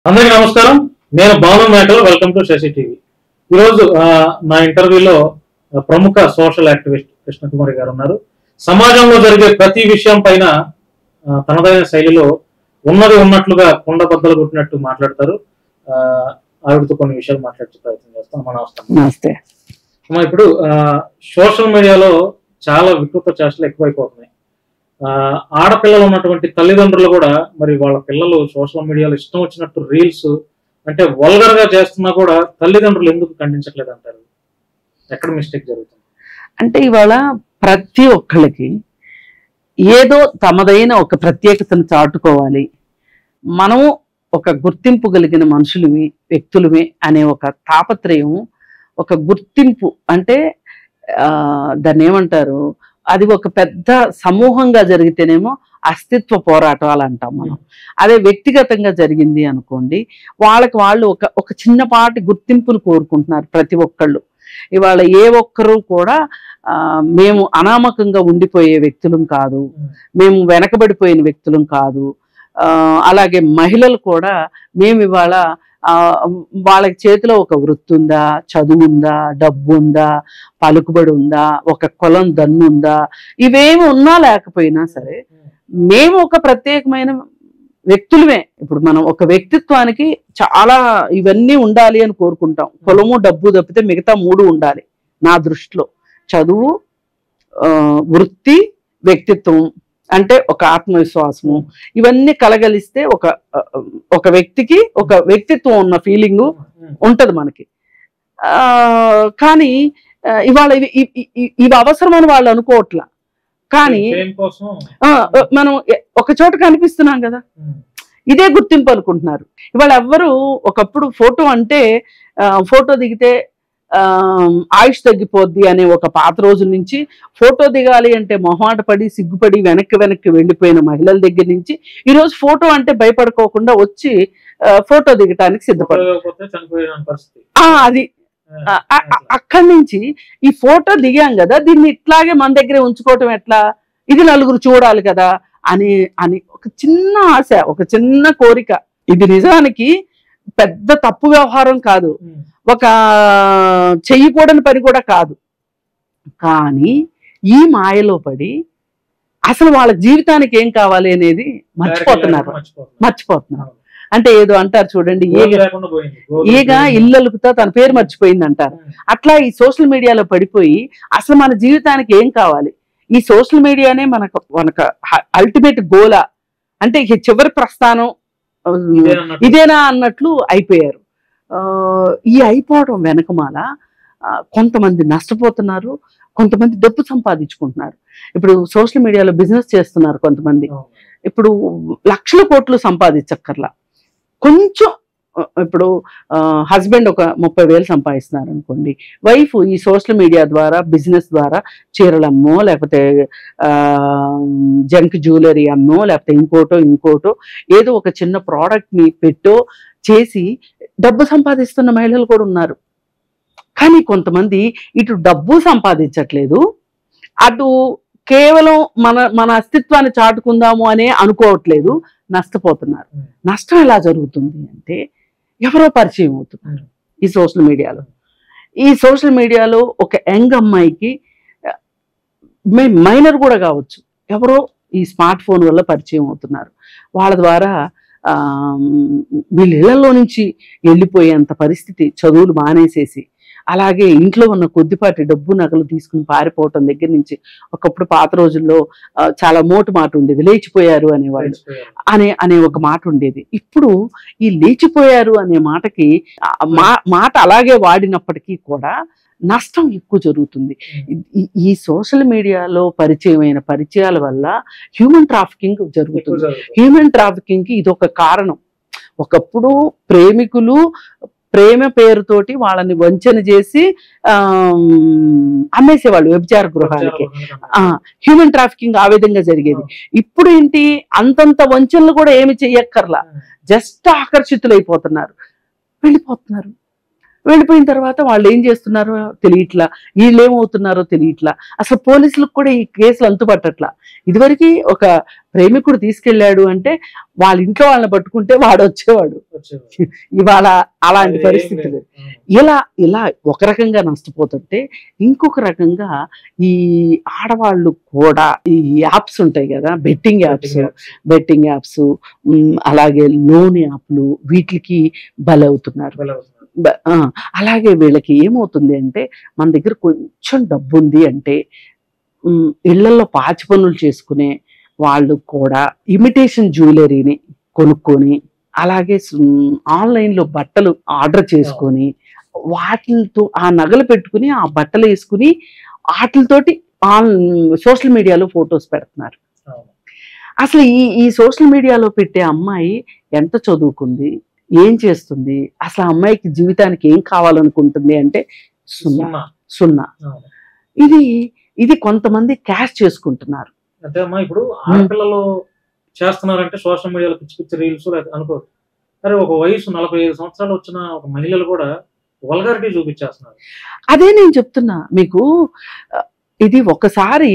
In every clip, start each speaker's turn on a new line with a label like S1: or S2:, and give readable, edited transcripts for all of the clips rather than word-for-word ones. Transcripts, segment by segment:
S1: అందరికీ నమస్కారం. నేను Balu Mekala. Welcome to Shashi TV. ఈరోజు నా ఇంటర్వ్యూలో ప్రముఖ సోషల్ యాక్టివిస్ట్ కృష్ణకుమారి గారు ఉన్నారు. సమాజంలో జరిగే ప్రతి విషయం పైన తనదైన శైలిలో ఉన్నది ఉన్నట్లుగా కుండ బద్దలు కొట్టినట్టు మాట్లాడతారు. ఆవిడతో కొన్ని విషయాలు మాట్లాడే ప్రయత్నం చేస్తాం.
S2: నమస్తే.
S1: ఇప్పుడు సోషల్ మీడియాలో చాలా వికృత చేష్టలు ఎక్కువైపోతున్నాయి. ఆడపిల్లలు ఉన్నటువంటి తల్లిదండ్రులు కూడా మరి వాళ్ళ పిల్లలు సోషల్ మీడియాలో ఇష్టం వచ్చినట్టు రీల్స్ అంటే వల్గర్ గా చేస్తున్నా కూడా తల్లిదండ్రులు ఎందుకు ఖండించట్లేదు అంటారు? ఎక్కడ మిస్టేక్ జరుగుతుంది
S2: అంటే ఇవాళ ప్రతి ఒక్కళ్ళకి ఏదో తమదైన ఒక ప్రత్యేకతను చాటుకోవాలి, మనము ఒక గుర్తింపు కలిగిన మనుషులమే వ్యక్తులమే అనే ఒక తాపత్రయం, ఒక గుర్తింపు అంటే దాన్ని ఏమంటారు, అది ఒక పెద్ద సమూహంగా జరిగితేనేమో అస్తిత్వ పోరాటాలు అంటాం మనం. అదే వ్యక్తిగతంగా జరిగింది అనుకోండి, వాళ్ళకి వాళ్ళు ఒక చిన్నపాటి గుర్తింపును కోరుకుంటున్నారు ప్రతి ఒక్కళ్ళు. ఇవాళ ఏ ఒక్కరూ కూడా మేము అనామకంగా ఉండిపోయే వ్యక్తులం కాదు, మేము వెనకబడిపోయిన వ్యక్తులం కాదు. అలాగే మహిళలు కూడా మేము ఇవాళ వాళ్ళకి చేతిలో ఒక వృత్తి ఉందా, చదువు ఉందా, డబ్బు ఉందా, పలుకుబడి ఉందా, ఒక కులం దన్ను ఉందా, ఇవేమి ఉన్నా లేకపోయినా సరే మేము ఒక ప్రత్యేకమైన వ్యక్తులమే. ఇప్పుడు మనం ఒక వ్యక్తిత్వానికి చాలా ఇవన్నీ ఉండాలి అని కోరుకుంటాం. కులము డబ్బు తప్పితే మిగతా మూడు ఉండాలి నా దృష్టిలో. చదువు, వృత్తి, వ్యక్తిత్వం అంటే ఒక ఆత్మవిశ్వాసము, ఇవన్నీ కలగలిస్తే ఒక వ్యక్తికి ఒక వ్యక్తిత్వం ఉన్న ఫీలింగ్ ఉంటది మనకి. కానీ ఇవాళ ఇవి అవసరమని వాళ్ళు అనుకోవట్లా. కానీ మనం ఒక చోట కనిపిస్తున్నాం కదా, ఇదే గుర్తింపు అనుకుంటున్నారు. ఇవాళ ఎవ్వరు ఒకప్పుడు ఫోటో అంటే ఫోటో దిగితే ఆయుష్ తగ్గిపోద్ది అనే ఒక పాత రోజుల నుంచి, ఫోటో దిగాలి అంటే మొహమాట పడి సిగ్గుపడి వెనక్కి వెళ్ళిపోయిన మహిళల దగ్గర నుంచి ఈరోజు ఫోటో అంటే భయపడుకోకుండా వచ్చి ఫోటో దిగటానికి అది అక్కడి నుంచి ఈ ఫోటో దిగాం కదా, దీన్ని ఇట్లాగే మన దగ్గరే ఉంచుకోవటం ఎట్లా, ఇది నలుగురు చూడాలి కదా అని ఒక చిన్న ఆశ, ఒక చిన్న కోరిక. ఇది నిజానికి పెద్ద తప్పు వ్యవహారం కాదు, ఒక చెయ్యకూడని పని కూడా కాదు. కానీ ఈ మాయలో పడి అసలు వాళ్ళ జీవితానికి ఏం కావాలి అనేది మర్చిపోతున్నారు. అంటే ఏదో అంటారు చూడండి, ఈగ ఇల్లలుకుతా తన పేరు మర్చిపోయింది అంటారు. అట్లా ఈ సోషల్ మీడియాలో పడిపోయి అసలు మన జీవితానికి ఏం కావాలి, ఈ సోషల్ మీడియానే మనకు అల్టిమేట్ గోలా, అంటే చివరి ప్రస్థానం ఇదేనా అన్నట్లు అయిపోయారు. ఈ అయిపోవడం వెనకమాల కొంతమంది నష్టపోతున్నారు, కొంతమంది డబ్బు సంపాదించుకుంటున్నారు. ఇప్పుడు సోషల్ మీడియాలో బిజినెస్ చేస్తున్నారు కొంతమంది. ఇప్పుడు లక్షల కోట్లు సంపాదించక్కర్లా, కొంచెం ఇప్పుడు హస్బెండ్ ఒక 30,000 సంపాదిస్తున్నారు అనుకోండి, వైఫ్ ఈ సోషల్ మీడియా ద్వారా బిజినెస్ ద్వారా చీరలు అమ్మో, లేకపోతే జంక్ జ్యువెలరీ అమ్మో, లేకపోతే ఇంకోటో ఏదో ఒక చిన్న ప్రోడక్ట్ని పెట్టో చేసి డబ్బు సంపాదిస్తున్న మహిళలు కూడా ఉన్నారు. కానీ కొంతమంది ఇటు డబ్బు సంపాదించట్లేదు, అటు కేవలం మన అస్తిత్వాన్ని చాటుకుందాము అనే అనుకోవట్లేదు, నష్టపోతున్నారు. నష్టం ఎలా జరుగుతుంది అంటే ఎవరో పరిచయం అవుతున్నారు ఈ సోషల్ మీడియాలో. ఈ సోషల్ మీడియాలో ఒక యంగ్ అమ్మాయికి, మైనర్ కూడా కావచ్చు, ఎవరో ఈ స్మార్ట్ ఫోన్ వల్ల పరిచయం అవుతున్నారు. వాళ్ళ ద్వారా వీళ్ళ ఇళ్లలో నుంచి వెళ్ళిపోయేంత పరిస్థితి, చదువులు మానేసేసి అలాగే ఇంట్లో ఉన్న కొద్దిపాటి డబ్బు నగలు తీసుకుని పారిపోవటం దగ్గర నుంచి, ఒకప్పుడు పాత రోజుల్లో చాలా మోటు మాట ఉండేది, లేచిపోయారు అనేవాళ్ళు అనే ఒక మాట ఉండేది. ఇప్పుడు ఈ లేచిపోయారు అనే మాటకి మాట అలాగే వాడినప్పటికీ కూడా నష్టం ఎక్కువ జరుగుతుంది. ఈ సోషల్ మీడియాలో పరిచయమైన పరిచయాల వల్ల హ్యూమన్ ట్రాఫికింగ్ జరుగుతుంది. హ్యూమన్ ట్రాఫికింగ్ కి ఇదొక కారణం. ఒకప్పుడు ప్రేమికులు ప్రేమ పేరుతోటి వాళ్ళని వంచన చేసి అమ్మేసేవాళ్ళు వ్యభిచార గృహాలకి. హ్యూమన్ ట్రాఫికింగ్ ఆ విధంగా జరిగేది. ఇప్పుడు ఏంటి, అంతంత వంచనలు కూడా ఏమి చెయ్యక్కర్లా, జస్ట్ ఆకర్షితులైపోతున్నారు, వెళ్ళిపోతున్నారు. వెళ్ళిపోయిన తర్వాత వాళ్ళు ఏం చేస్తున్నారో తెలియట్లా, వీళ్ళు ఏమవుతున్నారో తెలియట్లా. అసలు పోలీసులకు కూడా ఈ కేసులు అంతుపట్టట్లా. ఇదివరకు ఒక ప్రేమికుడు తీసుకెళ్ళాడు అంటే వాళ్ళ ఇంట్లో వాళ్ళని పట్టుకుంటే వాడు వచ్చేవాడు. ఇవాళ అలాంటి పరిస్థితులు. ఇలా ఇలా ఒక రకంగా నష్టపోతుంటే ఇంకొక రకంగా ఈ ఆడవాళ్ళు కూడా ఈ యాప్స్ ఉంటాయి కదా, బెట్టింగ్ యాప్స్, అలాగే లోన్ యాప్లు, వీటికి బలవుతున్నారు. అలాగే వీళ్ళకి ఏమవుతుంది అంటే, మన దగ్గర కొంచెం డబ్బు ఉంది అంటే ఇళ్లలో పాచి పనులు చేసుకునే వాళ్ళు కూడా ఇమిటేషన్ జ్యువెలరీని కొనుక్కొని, అలాగే ఆన్లైన్లో బట్టలు ఆర్డర్ చేసుకొని వాటితో ఆ నగలు పెట్టుకుని ఆ బట్టలు వేసుకుని వాటితోటి సోషల్ మీడియాలో ఫొటోస్ పెడుతున్నారు. అసలు ఈ సోషల్ మీడియాలో పెట్టే అమ్మాయి ఎంత చదువుకుంది, ఏం చేస్తుంది, అసలు అమ్మాయికి జీవితానికి ఏం కావాలనుకుంటుంది అంటే సున్నా. ఇది కొంతమంది క్యాష్ చేసుకుంటున్నారు.
S1: అంటే అమ్మా ఇప్పుడు ఆడపిల్లలు చేస్తున్నారంటే సోషల్ మీడియాలో పిచ్చి పిచ్చి రీల్స్ అనుకోవచ్చు. సరే, ఒక వయసు 45 సంవత్సరాలు వచ్చిన ఒక మహిళలు కూడా వల్గారిటీ చూపించేస్తున్నారు.
S2: అదే నేను చెప్తున్నా మీకు. ఇది ఒకసారి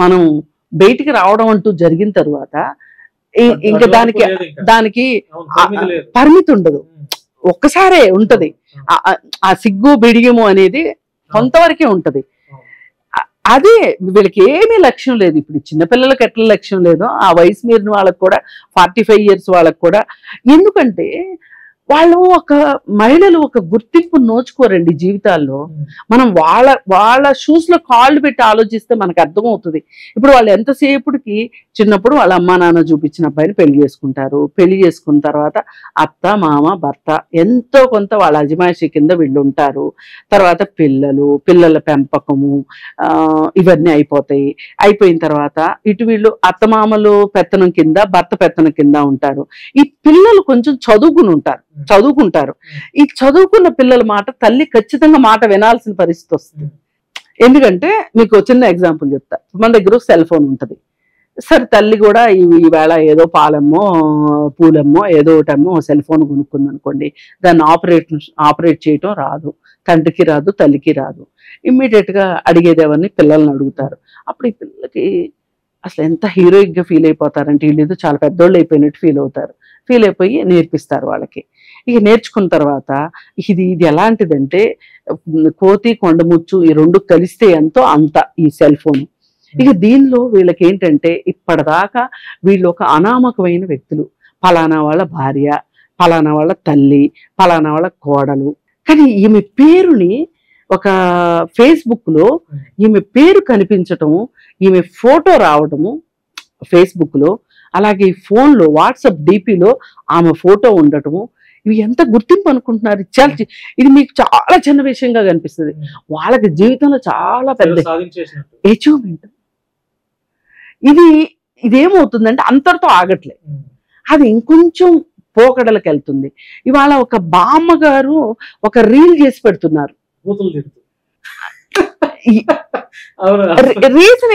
S2: మనం బయటికి రావడం అంటూ జరిగిన తర్వాత ఇంకా దానికి పరిమితి ఉండదు, ఒక్కసారే ఉంటది. ఆ సిగ్గు బిడియము అనేది కొంతవరకే ఉంటది. అదే వీళ్ళకి ఏమీ లక్ష్యం లేదు. ఇప్పుడు చిన్నపిల్లలకు ఎట్లా లక్ష్యం లేదో ఆ వయసు మీరిన వాళ్ళకి కూడా, 45 years వాళ్ళకి కూడా. ఎందుకంటే వాళ్ళు మహిళలు ఒక గుర్తింపు నోచుకోరండి జీవితాల్లో. మనం వాళ్ళ షూస్ లో కాళ్ళు పెట్టి ఆలోచిస్తే మనకు అర్థమవుతుంది. ఇప్పుడు వాళ్ళు ఎంతసేపటికి చిన్నప్పుడు వాళ్ళ అమ్మా నాన్న చూపించిన అబ్బాయిని పెళ్లి చేసుకుంటారు. పెళ్లి చేసుకున్న తర్వాత అత్త మామ భర్త ఎంతో కొంత వాళ్ళ అజమాయిషి కింద వీళ్ళు ఉంటారు. తర్వాత పిల్లల పెంపకము ఇవన్నీ అయిపోతాయి. అయిపోయిన తర్వాత ఇటు వీళ్ళు అత్తమామలు పెత్తనం కింద, భర్త పెత్తనం కింద ఉంటారు. ఈ పిల్లలు కొంచెం చదువుకుంటారు. ఈ చదువుకున్న పిల్లల మాట తల్లి ఖచ్చితంగా మాట వినాల్సిన పరిస్థితి వస్తుంది. ఎందుకంటే మీకు చిన్న ఎగ్జాంపుల్ చెప్తా. మన దగ్గర సెల్ ఫోన్ ఉంటుంది. సరే, తల్లి కూడా ఈవేళ ఏదో పాలమ్మో పూలమ్మో ఏదో ఒకటమ్మో సెల్ ఫోన్ కొనుక్కుంది అనుకోండి, దాన్ని ఆపరేట్ చేయటం రాదు, తండ్రికి రాదు, తల్లికి రాదు. ఇమ్మీడియట్ గా అడిగేదేవన్నీ పిల్లల్ని అడుగుతారు. అప్పుడు ఈ పిల్లలకి అసలు ఎంత హీరోయిక్ గా ఫీల్ అయిపోతారంటే, వీళ్ళు చాలా పెద్దోళ్ళు అయిపోయినట్టు ఫీల్ అయిపోయి నేర్పిస్తారు వాళ్ళకి. ఇక నేర్చుకున్న తర్వాత ఇది ఎలాంటిదంటే కోతి కొండముచ్చు ఈ రెండు కలిస్తే ఎంతో అంత ఈ సెల్ ఫోన్. ఇక దీనిలో వీళ్ళకి ఏంటంటే ఇప్పటిదాకా వీళ్ళు ఒక అనామకమైన వ్యక్తులు, ఫలానా వాళ్ళ భార్య, ఫలానా వాళ్ళ తల్లి, ఫలానా వాళ్ళ కోడలు. కానీ ఈమె పేరుని ఒక ఫేస్బుక్ లో ఈమె పేరు కనిపించటము, ఈమె ఫోటో రావడము ఫేస్బుక్ లో, అలాగే ఈ ఫోన్లో వాట్సాప్ డిపిలో ఆమె ఫోటో ఉండటము, ఇవి ఎంత గుర్తింపు అనుకుంటున్నారు. ఇది మీకు చాలా చిన్న విషయంగా కనిపిస్తుంది, వాళ్ళకి జీవితంలో చాలా పెద్ద అచీవ్మెంట్. ఇదేమవుతుందంటే అంతటితో ఆగట్లే, అది ఇంకొంచెం పోకడలకు వెళ్తుంది. ఇవాళ ఒక బామ్మగారు ఒక రీల్ చేసి పెడుతున్నారు. రీజన్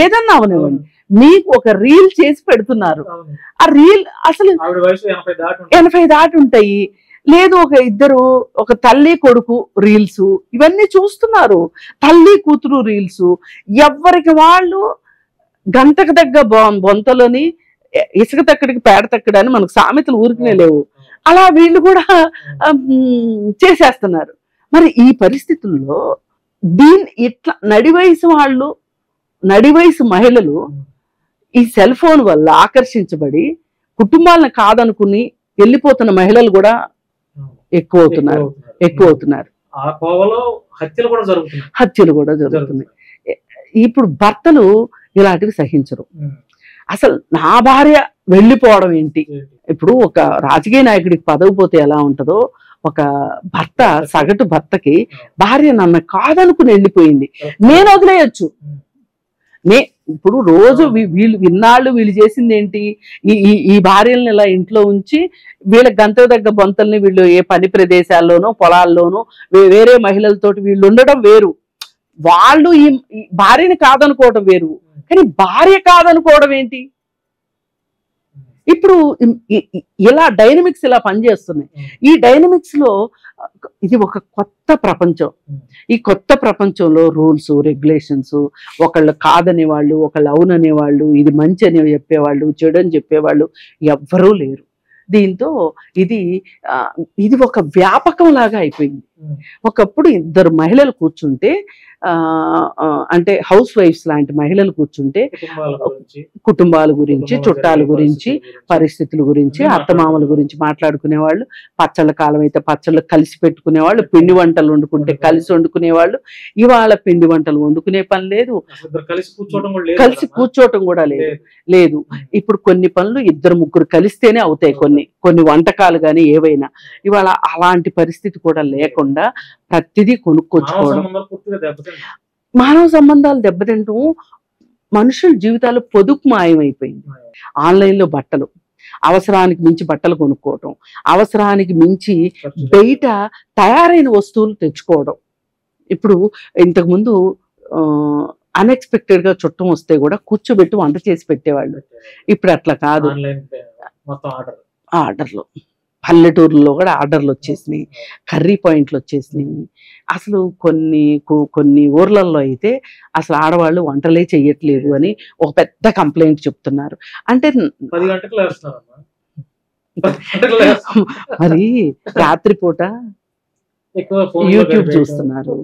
S2: ఏదన్నా అవనివ్వండి, మీకు ఒక రీల్ చేసి పెడుతున్నారు. ఆ రీల్ అసలు 80 దాటి ఉంటాయి. లేదు ఒక తల్లి కొడుకు రీల్స్ ఇవన్నీ చూస్తున్నారు, తల్లి కూతురు రీల్స్. ఎవరికి వాళ్ళు గంటకు తగ్గ బొంతలోని ఇసుక తక్కడికి పేడ తక్కడని మనకు సామెతలు ఊరికనే లేవు. అలా వీళ్ళు కూడా చేసేస్తున్నారు. మరి ఈ పరిస్థితుల్లో ఇట్లా నడివయసు మహిళలు ఈ సెల్ ఫోన్ వల్ల ఆకర్షించబడి కుటుంబాలను కాదనుకుని వెళ్ళిపోతున్న మహిళలు కూడా ఎక్కువ అవుతున్నారు. హత్యలు కూడా జరుగుతున్నాయి. ఇప్పుడు భర్తలు ఇలాంటివి సహించరు. అసలు నా భార్య వెళ్ళిపోవడం ఏంటి? ఇప్పుడు ఒక రాజకీయ నాయకుడికి పదవి పోతే ఎలా ఉంటుందో, ఒక భర్త సగటు భర్తకి భార్య నన్ను కాదనుకుని వెళ్ళిపోయింది, నేను వదిలేయచ్చు. ఇప్పుడు రోజు వీళ్ళు చేసింది ఏంటి? ఈ భార్యలను ఇలా ఇంట్లో ఉంచి వీళ్ళ గంత దగ్గర బొంతల్ని వీళ్ళు ఏ పని ప్రదేశాల్లోనో పొలాల్లోనో వేరే మహిళలతోటి వీళ్ళు ఉండడం వేరు. వాళ్ళు ఈ భార్యని కాదనుకోవడం వేరు, కానీ భార్య కాదనుకోవడం ఏంటి? ఇప్పుడు ఇలా డైనమిక్స్ ఇలా పనిచేస్తున్నాయి. ఈ డైనమిక్స్ లో ఇది ఒక కొత్త ప్రపంచం. ఈ కొత్త ప్రపంచంలో రూల్స్, రెగ్యులేషన్స్, ఒకళ్ళు కాదనే వాళ్ళు, ఒకళ్ళు అవుననేవాళ్ళు, ఇది మంచి అని చెప్పేవాళ్ళు, చెడు అని చెప్పేవాళ్ళు ఎవ్వరూ లేరు. దీంతో ఇది ఒక వ్యాపకం లాగా అయిపోయింది. ఒకప్పుడు ఇద్దరు మహిళలు కూర్చుంటే అంటే హౌస్ వైఫ్స్ లాంటి మహిళలు కూర్చుంటే కుటుంబాల గురించి, చుట్టాల గురించి, పరిస్థితుల గురించి, అత్తమామల గురించి మాట్లాడుకునేవాళ్ళు. పచ్చళ్ళ కాలం అయితే పచ్చళ్ళు కలిసి పెట్టుకునేవాళ్ళు, పిండి వంటలు వండుకుంటే కలిసి వండుకునేవాళ్ళు. ఇవాళ పిండి వంటలు వండుకునే పని లేదు, కలిసి కూర్చోవటం కూడా లేదు. ఇప్పుడు కొన్ని పనులు ఇద్దరు ముగ్గురు కలిస్తేనే అవుతాయి, కొన్ని వంటకాలు కానీ ఏవైనా. ఇవాళ అలాంటి పరిస్థితి కూడా లేకుండా ప్రతిదీ కొనుక్కొచ్చుకోవడం, మానవ సంబంధాలు దెబ్బతింటూ మనుషుల జీవితాలు పొదుపు మాయమైపోయింది. ఆన్లైన్లో బట్టలు, అవసరానికి మించి బట్టలు కొనుక్కోవటం, అవసరానికి మించి బయట తయారైన వస్తువులు తెచ్చుకోవడం. ఇప్పుడు ఇంతకుముందు అన్ఎక్స్పెక్టెడ్ గా చుట్టం వస్తే కూడా కూర్చోబెట్టి వంట చేసి పెట్టేవాళ్ళు. ఇప్పుడు అట్లా కాదు, ఆర్డర్లు. పల్లెటూరులో కూడా ఆర్డర్లు వచ్చేసినాయి, కర్రీ పాయింట్లు వచ్చేసినాయి. అసలు కొన్ని ఊర్లలో అయితే అసలు ఆడవాళ్ళు వంటలే చెయ్యట్లేదు అని ఒక పెద్ద కంప్లైంట్ చెప్తున్నారు. అంటే మరి రాత్రిపూట యూట్యూబ్ చూస్తున్నారు,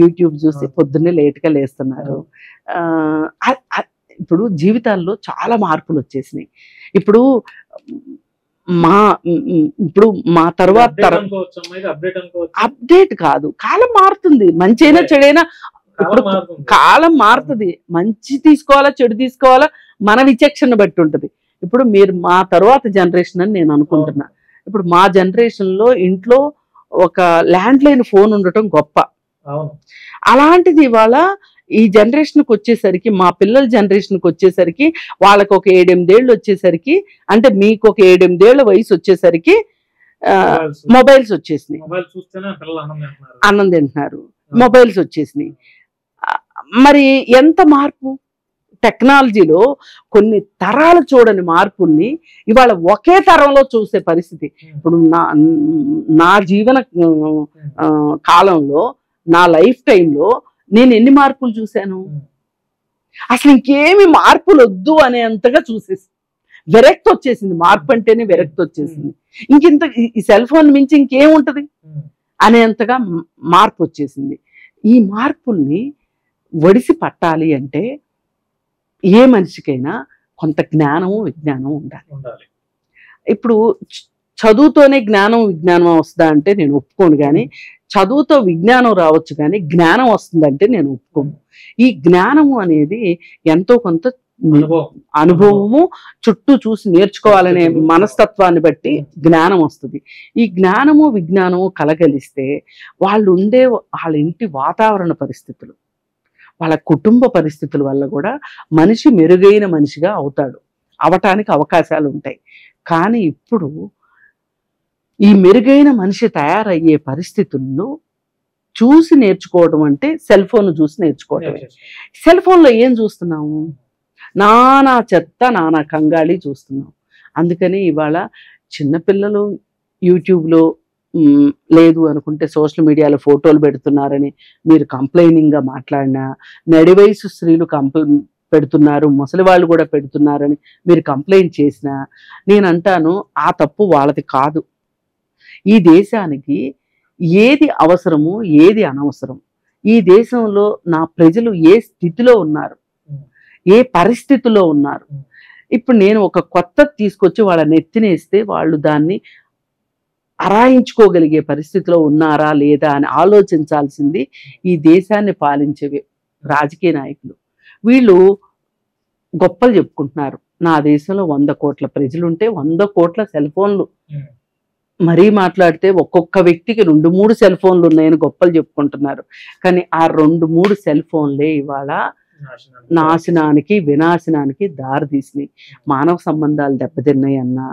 S2: యూట్యూబ్ చూసి పొద్దున్నే లేట్గా లేస్తున్నారు. ఇప్పుడు జీవితాల్లో చాలా మార్పులు వచ్చేసినాయి. ఇప్పుడు మా తర్వాత అప్డేట్ కాదు, కాలం మారుతుంది. మంచి అయినా చెడైనా ఇప్పుడు కాలం మారుతుంది. మంచి తీసుకోవాలా చెడు తీసుకోవాలా మన విచక్షణ బట్టి ఉంటుంది. ఇప్పుడు మీరు మా తర్వాత జనరేషన్ అని నేను అనుకుంటున్నా. ఇప్పుడు మా జనరేషన్ లో ఇంట్లో ఒక ల్యాండ్ లైన్ ఫోన్ ఉండటం గొప్ప. అలాంటిది ఇవాళ ఈ జనరేషన్కి వచ్చేసరికి, మా పిల్లల జనరేషన్కి వచ్చేసరికి, వాళ్ళకి ఒక 7-8 ఏళ్ళు వచ్చేసరికి, అంటే మీకు ఒక 7-8 ఏళ్ల వయసు వచ్చేసరికి మొబైల్స్ వచ్చేసినాయి, అన్నం తింటున్నారు, మొబైల్స్ వచ్చేసినాయి. మరి ఎంత మార్పు టెక్నాలజీలో! కొన్ని తరాలు చూడని మార్పుల్ని ఇవాళ ఒకే తరంలో చూసే పరిస్థితి. ఇప్పుడు నా జీవన కాలంలో, నా లైఫ్ టైంలో నేను ఎన్ని మార్పులు చూశాను! అసలు ఇంకేమి మార్పులు వద్దు అనేంతగా చూసేసి విరక్తి వచ్చేసింది. మార్పు అంటేనే విరక్తి వచ్చేసింది. ఇంకింత ఈ సెల్ ఫోన్ మించి ఇంకేముంటది అనేంతగా మార్పు వచ్చేసింది. ఈ మార్పుల్ని ఒడిసి పట్టాలి అంటే ఏ మనిషికైనా కొంత జ్ఞానము విజ్ఞానం ఉండాలి. ఇప్పుడు చదువుతోనే జ్ఞానం విజ్ఞానం వస్తుందా అంటే నేను ఒప్పుకోను. కానీ చదువుతో విజ్ఞానం రావచ్చు, కానీ జ్ఞానం వస్తుందంటే నేను ఒప్పుకోను. ఈ జ్ఞానము అనేది ఎంతో కొంత అనుభవము, చుట్టూ చూసి నేర్చుకోవాలనే మనస్తత్వాన్ని బట్టి జ్ఞానం వస్తుంది. ఈ జ్ఞానము విజ్ఞానము కలగలిస్తే వాళ్ళ ఇంటి వాతావరణ పరిస్థితులు, వాళ్ళ కుటుంబ పరిస్థితుల వల్ల కూడా మనిషి మెరుగైన మనిషిగా అవటానికి అవకాశాలు ఉంటాయి. కానీ ఇప్పుడు ఈ మెరుగైన మనిషి తయారయ్యే పరిస్థితుల్లో చూసి నేర్చుకోవడం అంటే సెల్ ఫోన్ చూసి నేర్చుకోవటమే. సెల్ ఫోన్లో ఏం చూస్తున్నాము? నానా చెత్త, నానా కంగాళి చూస్తున్నాం. అందుకని ఇవాళ చిన్నపిల్లలు యూట్యూబ్లో లేదు అనుకుంటే సోషల్ మీడియాలో ఫోటోలు పెడుతున్నారని మీరు కంప్లైనింగ్గా మాట్లాడినా, నడి వయసు స్త్రీలు పెడుతున్నారు, ముసలి వాళ్ళు కూడా పెడుతున్నారని మీరు కంప్లైంట్ చేసినా, నేను అంటాను ఆ తప్పు వాళ్ళది కాదు. ఈ దేశానికి ఏది అవసరము, ఏది అనవసరం, ఈ దేశంలో నా ప్రజలు ఏ స్థితిలో ఉన్నారు, ఏ పరిస్థితిలో ఉన్నారు, ఇప్పుడు నేను ఒక కొత్త తీసుకొచ్చి వాళ్ళ నెత్తినేస్తే వాళ్ళు దాన్ని అరాయించుకోగలిగే పరిస్థితిలో ఉన్నారా లేదా అని ఆలోచించాల్సింది ఈ దేశాన్ని పాలించే రాజకీయ నాయకులు. వీళ్ళు గొప్పలు చెప్పుకుంటున్నారు. నా దేశంలో 100 కోట్ల ప్రజలుంటే 100 కోట్ల సెల్ ఫోన్లు, మరీ మాట్లాడితే ఒక్కొక్క వ్యక్తికి 2-3 సెల్ ఫోన్లు ఉన్నాయని గొప్పలు చెప్పుకుంటున్నారు. కానీ ఆ 2-3 సెల్ ఫోన్లే ఇవాళ నాశనానికి, వినాశనానికి దారితీసినాయి. మానవ సంబంధాలు దెబ్బతిన్నాయి అన్నా,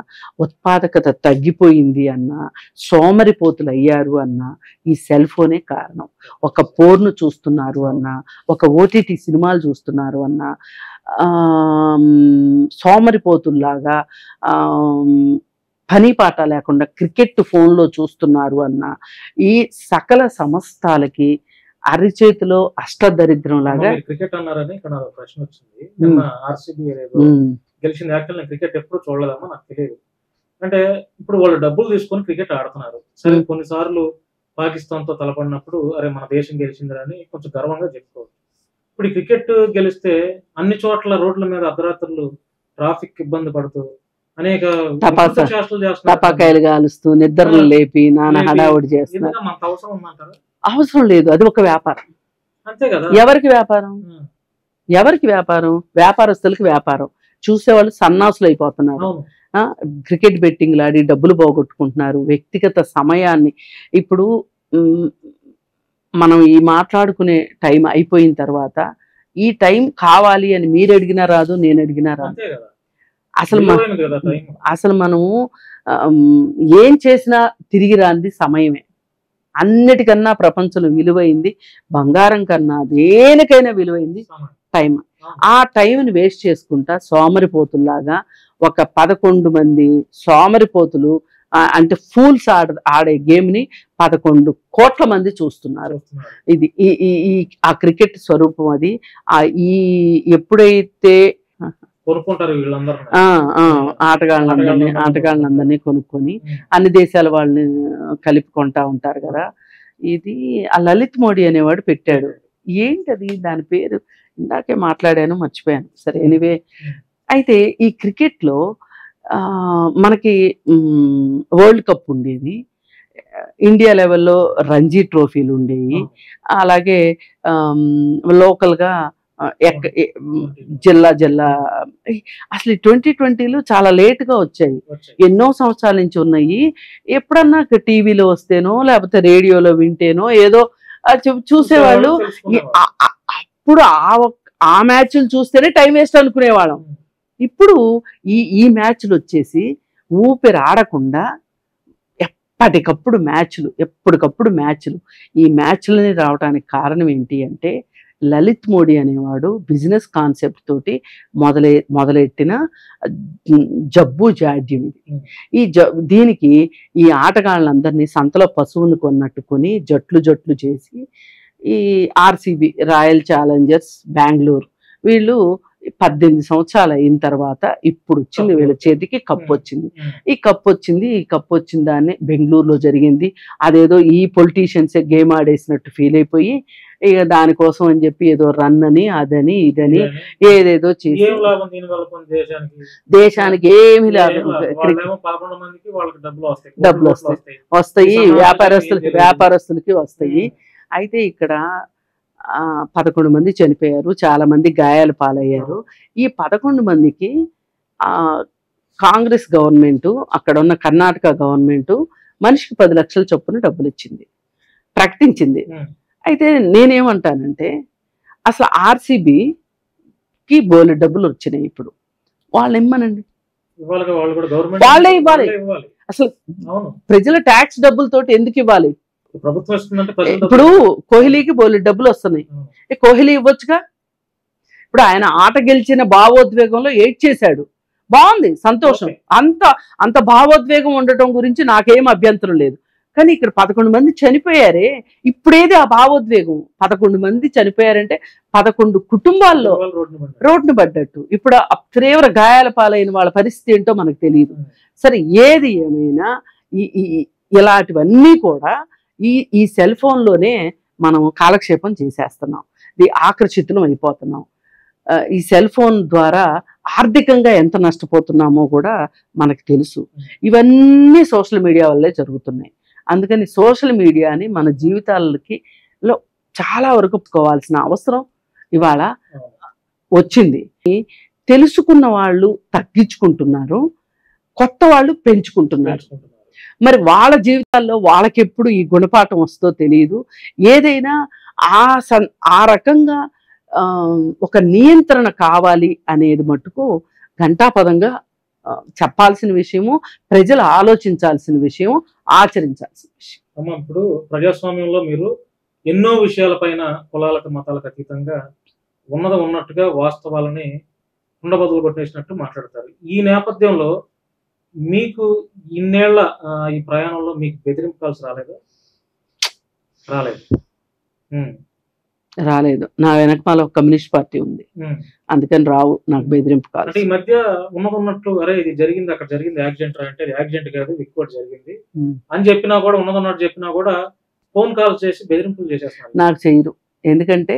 S2: ఉత్పాదకత తగ్గిపోయింది అన్నా, సోమరిపోతులు అయ్యారు అన్నా ఈ సెల్ ఫోనే కారణం. ఒక పోర్ను చూస్తున్నారు అన్నా, ఒక ఓటీటీ సినిమాలు చూస్తున్నారు అన్నా, సోమరిపోతుల్లాగా పని పాట లేకుండా క్రికెట్ ఫోన్లో చూస్తున్నారు అన్న ఈ సకల సమస్తాలకి అరిచేతిలో అష్టదరిద్రం లాగా.
S1: క్రికెట్ అన్నారని ఇక్కడ నాకు ప్రశ్న వచ్చింది. నిన్న ఆర్సీబీ గెలిచింది. యాక్చువల్ నేను క్రికెట్ ఎప్పుడు చూడలేదమ్మా, నాకు తెలియదు. అంటే ఇప్పుడు వాళ్ళు డబ్బులు తీసుకొని క్రికెట్ ఆడుతున్నారు. సరే, కొన్నిసార్లు పాకిస్తాన్ తో తలపడినప్పుడు అరే మన దేశం గెలిచిందని కొంచెం గర్వంగా చెప్పుకోవచ్చు. ఇప్పుడు ఈ క్రికెట్ గెలిస్తే అన్ని చోట్ల రోడ్ల మీద అర్ధరాత్రులు ట్రాఫిక్ ఇబ్బంది పడుతూ అనేక
S2: టపాకాయలు కాలుస్తూ నిద్రలు లేపి నాన్న హడావుడి చేస్తున్నారు.
S1: మనకు అవసరం ఉందంటారా?
S2: అవసరం లేదు, అది ఒక వ్యాపారం.
S1: అంతే కదా.
S2: ఎవరికి వ్యాపారం? ఎవరికి వ్యాపారం? వ్యాపారస్తులకి వ్యాపారం. చూసేవాళ్ళు సన్నాసులు అయిపోతున్నారు. క్రికెట్ బెట్టింగ్లు ఆడి డబ్బులు పోగొట్టుకుంటున్నారు. వ్యక్తిగత సమయాన్ని ఇప్పుడు మనం ఈ మాట్లాడుకునే టైం అయిపోయిన తర్వాత ఈ టైం కావాలి అని మీరు అడిగినా రాదు, నేను అడిగినా రాదు. అసలు మనము ఏం చేసినా తిరిగి రాంది సమయమే. అన్నిటికన్నా ప్రపంచంలో విలువైంది, బంగారం కన్నా దేనికైనా విలువైంది టైం. ఆ టైంని వేస్ట్ చేసుకుంటా సోమరిపోతుల్లాగా ఒక 11 మంది సోమరిపోతులు, అంటే ఫూల్స్ ఆడే గేమ్ ని 11 కోట్ల మంది చూస్తున్నారు. ఇది ఆ క్రికెట్ స్వరూపం. అది ఎప్పుడైతే ఆటగాళ్ళందరినీ కొనుక్కొని అన్ని దేశాల వాళ్ళని కలిపి కొంటా ఉంటారు కదా. ఇది ఆ లలిత్ మోడీ అనేవాడు పెట్టాడు. ఏంటది దాని పేరు? ఇందాకే మాట్లాడాను, మర్చిపోయాను. సరే, ఎనీవే. అయితే ఈ క్రికెట్లో మనకి వరల్డ్ కప్ ఉండేది, ఇండియా లెవెల్లో రంజీ ట్రోఫీలు ఉండేవి, అలాగే లోకల్గా జిల్లా అసలు 2020లో చాలా లేట్గా వచ్చాయి. ఎన్నో సంవత్సరాల నుంచి ఉన్నాయి. ఎప్పుడన్నా టీవీలో వస్తేనో లేకపోతే రేడియోలో వింటేనో ఏదో చూసేవాళ్ళు. అప్పుడు ఆ మ్యాచ్లు చూస్తేనే టైం వేస్ట్ అనుకునేవాళ్ళం. ఇప్పుడు ఈ మ్యాచ్లు వచ్చేసి ఊపిరి ఆడకుండా ఎప్పటికప్పుడు మ్యాచ్లు. ఈ మ్యాచ్లని రావడానికి కారణం ఏంటి అంటే లలిత్ మోడీ అనేవాడు బిజినెస్ కాన్సెప్ట్ తోటి మొదలెట్టిన జబ్బు జాడ్యం ఇది. దీనికి ఈ ఆటగాళ్ళందరినీ సంతలో పశువుని కొన్నట్టుకొని జట్లు చేసి ఈ ఆర్సీబీ, రాయల్ ఛాలెంజర్స్ బెంగళూరు, వీళ్ళు 18 సంవత్సరాలు అయిన తర్వాత ఇప్పుడు వచ్చింది వీళ్ళ చేతికి కప్పు వచ్చింది. ఈ కప్పు వచ్చిన దాన్ని బెంగళూరులో జరిగింది. అదేదో ఈ పొలిటీషియన్సే గేమ్ ఆడేసినట్టు ఫీల్ అయిపోయి ఇక దానికోసం అని చెప్పి ఏదో రన్ అని అదని ఇదని ఏదేదో చేసి దేశానికి ఏమి లాభం. డబ్బులు వస్తాయి, వ్యాపారస్తులకి వస్తాయి. అయితే ఇక్కడ 11 మంది చనిపోయారు, చాలా మంది గాయాలు పాలయ్యారు. ఈ 11 మందికి కాంగ్రెస్ గవర్నమెంట్, అక్కడ ఉన్న కర్ణాటక గవర్నమెంట్ మనిషికి 10 లక్షల చొప్పున డబ్బులు ఇచ్చింది, ప్రకటించింది. అయితే నేనేమంటానంటే అసలు ఆర్సీబీకి బోలెడు డబ్బులు వచ్చినాయి. ఇప్పుడు వాళ్ళు ఇమ్మనండి, వాళ్ళే ఇవ్వాలి. అసలు ప్రజల ట్యాక్స్ డబ్బులతోటి ఎందుకు ఇవ్వాలి? ఇప్పుడు కోహ్లీకి బోలెడు డబ్బులు వస్తున్నాయి, కోహ్లీ ఇవ్వచ్చుగా. ఇప్పుడు ఆయన ఆట గెలిచిన భావోద్వేగంలో ఏడ్చేశాడు, బాగుంది, సంతోషం. అంత భావోద్వేగం ఉండటం గురించి నాకేం అభ్యంతరం లేదు. కానీ ఇక్కడ 11 మంది చనిపోయారే, ఇప్పుడేది ఆ భావోద్వేగం? 11 మంది చనిపోయారంటే 11 కుటుంబాల్లో రోడ్డును పడ్డట్టు. ఇప్పుడు తీవ్ర గాయాల పాలైన వాళ్ళ పరిస్థితి ఏంటో మనకు తెలియదు. సరే, ఏది ఏమైనా ఇలాంటివన్నీ కూడా ఈ సెల్ ఫోన్లోనే మనం కాలక్షేపం చేసేస్తున్నాం, ఆకర్షితులం అయిపోతున్నాం. ఈ సెల్ ఫోన్ ద్వారా ఆర్థికంగా ఎంత నష్టపోతున్నామో కూడా మనకు తెలుసు. ఇవన్నీ సోషల్ మీడియా వల్లే జరుగుతున్నాయి. అందుకని సోషల్ మీడియాని మన జీవితాలకి చాలా వరకు ఒప్పుకోవాల్సిన అవసరం ఇవాళ వచ్చింది. తెలుసుకున్న వాళ్ళు తగ్గించుకుంటున్నారు, కొత్త వాళ్ళు పెంచుకుంటున్నారు. మరి వాళ్ళ జీవితాల్లో వాళ్ళకెప్పుడు ఈ గుణపాఠం వస్తుందో తెలియదు. ఏదైనా ఆ రకంగా ఒక నియంత్రణ కావాలి అనేది మటుకు ఘంటాపదంగా చెప్పాల్సిన విషయము, ప్రజలు ఆలోచించాల్సిన విషయం, ఆచరించాల్సిన విషయం.
S1: అమ్మ, ఇప్పుడు ప్రజాస్వామ్యంలో మీరు ఎన్నో విషయాలపైన కులాలకు మతాలకు అతీతంగా ఉన్నట్టుగా వాస్తవాలని ఉండబదులు కొట్టేసినట్టు మాట్లాడతారు. ఈ నేపథ్యంలో మీకు ఇన్నేళ్ల ఈ ప్రయాణంలో మీకు బెదిరింపు కాల్స్ రాలేదు? రాలేదు.
S2: రాలేదు. నా వెనకమాల ఒక కమ్యూనిస్ట్ పార్టీ ఉంది, అందుకని రావు నాకు బెదిరింపు కాల్స్.
S1: అంటే ఈ మధ్య ఉన్నదన్నట్టు అరే ఇది జరిగింది, అక్కడ జరిగింది యాక్సిడెంట్ అంటే యాక్సిడెంట్ కాదు విక్కోటి జరిగింది అని చెప్పినా కూడా, ఉన్నదన్నట్టు చెప్పినా కూడా ఫోన్ కాల్స్ చేసి బెదిరింపులు చేసేస్తున్నారు.
S2: నాకు చేయరు. ఎందుకంటే